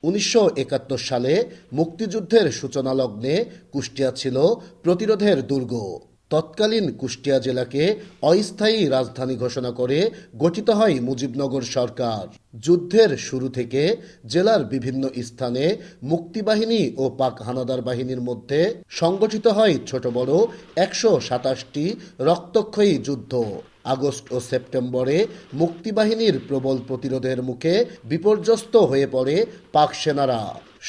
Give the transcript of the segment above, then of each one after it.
1971 সালে মুক্তিযুদ্ধের সূচনা লগ্নে কুষ্টিয়া ছিল প্রতিরোধের দুর্গ। তৎকালীন কুষ্টিয়া জেলাকে অস্থায়ী রাজধানী ঘোষণা করে গঠিত হয় মুজিবনগর সরকার। যুদ্ধের শুরু থেকে জেলার বিভিন্ন স্থানে মুক্তিবাহিনী ও পাক হানাদার বাহিনীর মধ্যে সংগঠিত হয় ছোট বড় 127টি রক্তক্ষয়ী যুদ্ধ। আগস্ট ও সেপ্টেম্বরে মুক্তিবাহিনীর প্রবল প্রতিরোধের মুখে বিপর্যস্ত হয়ে পড়ে পাক সেনারা।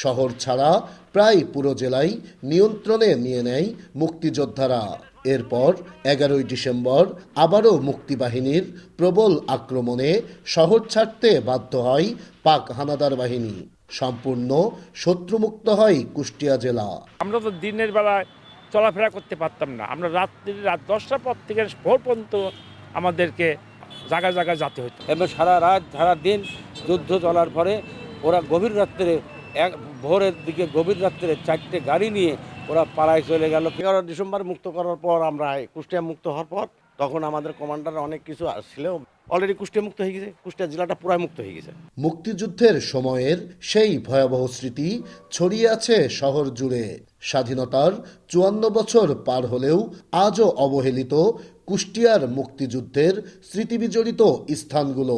শহর ছাড়া প্রায় পুরো জেলাই নিয়ন্ত্রণে নিয়ে নেয় মুক্তিযোদ্ধারা। এরপর 11ই ডিসেম্বর আবারও মুক্তিবাহিনীর প্রবল আক্রমণে শহর ছাড়তে বাধ্য হয় পাক হানাদার বাহিনী। সম্পূর্ণ শত্রুমুক্ত হয় কুষ্টিয়া জেলা। আমরা তো দিনের বেলায় চলাফেরা করতে পারতাম না। আমরা রাত 10টার পর থেকে ভোর পর্যন্ত আমাদেরকে জায়গায় জায়গায় যেতে হতো। এবং সারা রাত সারা দিন যুদ্ধ চলার পরে ওরা গভীর রাত্রে ভোরের দিকে গভীর রাত্রে 4টে গাড়ি নিয়ে ওরা পালায় চলে গেল। 11 ডিসেম্বর মুক্ত করার পর আমরা কুষ্টিয়া মুক্ত হওয়ার পর তখন আমাদের কমান্ডার অনেক কিছু আসছিল। অলরেডি কুষ্টিয়া মুক্ত হয়ে গেছে, কুষ্টিয়া জেলাটা পুরাই মুক্ত হয়ে গেছে। মুক্তিযুদ্ধের সময়ের সেই ভয়াবহ স্মৃতি ছড়িয়ে আছে শহর জুড়ে। স্বাধীনতার 54 বছর পার হলেও আজও অবহেলিত কুষ্টিয়ার মুক্তিযুদ্ধের স্মৃতিবিজড়িত স্থানগুলো।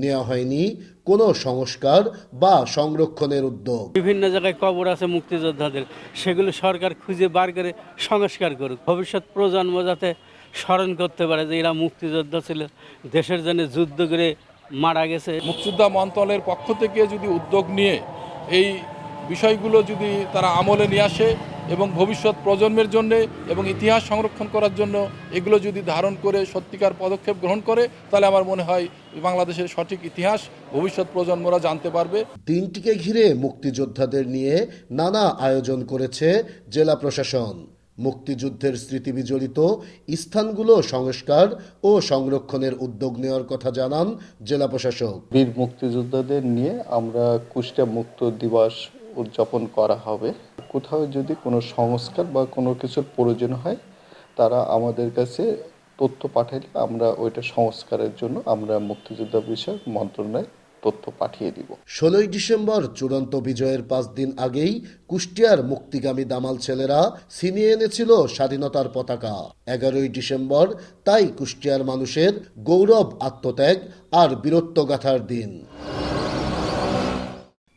নেওয়া হয়নি কোনো সংস্কার বা সংরক্ষণের উদ্যোগ। বিভিন্ন জায়গায় কবর আছে মুক্তিযোদ্ধাদের, সেগুলো সরকার খুঁজে বার করে সংস্কার করুক। ভবিষ্যৎ প্রজন্ম যাতে স্মরণ করতে পারে যে এরা মুক্তিযোদ্ধা ছিল, দেশের জন্য যুদ্ধ করে মারা গেছে। মুক্তিযোদ্ধা মন্ত্রণালয়ের পক্ষ থেকে যদি উদ্যোগ নিয়ে এই বিষয়গুলো যদি তারা আমলে নিয়ে আসে এবং ভবিষ্যৎ প্রজন্মের জন্য এবং ইতিহাস সংরক্ষণ করার জন্য এগুলো যদি ধারণ করে সত্যিকার পদক্ষেপ গ্রহণ করে, তাহলে আমার মনে হয় বাংলাদেশের সঠিক ইতিহাস ভবিষ্যৎ প্রজন্মরা জানতে পারবে। দিনটিকে ঘিরে মুক্তিযোদ্ধাদের নিয়ে নানা আয়োজন করেছে জেলা প্রশাসন। মুক্তিযুদ্ধের স্মৃতিবিজড়িত স্থানগুলো সংস্কার ও সংরক্ষণের উদ্যোগ নেওয়ার কথা জানান জেলা প্রশাসক। বীর মুক্তিযোদ্ধাদের নিয়ে আমরা কুষ্টিয়া মুক্ত দিবস উদযাপন করা হবে। কোথাও যদি কোনো সংস্কার বা কোনো কিছুর প্রয়োজন হয়, তারা আমাদের কাছে তথ্য পাঠাইলে আমরা ওইটা সংস্কারের জন্য আমরা মুক্তিযোদ্ধা বিষয়ক মন্ত্রণালয়ে তথ্য পাঠিয়ে দিব। 16ই ডিসেম্বর চূড়ান্ত বিজয়ের 5 দিন আগেই কুষ্টিয়ার মুক্তিগামী দামাল ছেলেরা ছিনিয়ে এনেছিল স্বাধীনতার পতাকা। 11ই ডিসেম্বর তাই কুষ্টিয়ার মানুষের গৌরব, আত্মত্যাগ আর বীরত্বগাথার দিন।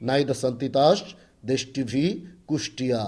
নাইদা সন্তিতাস, দেশ টিভি, কুষ্টিয়া।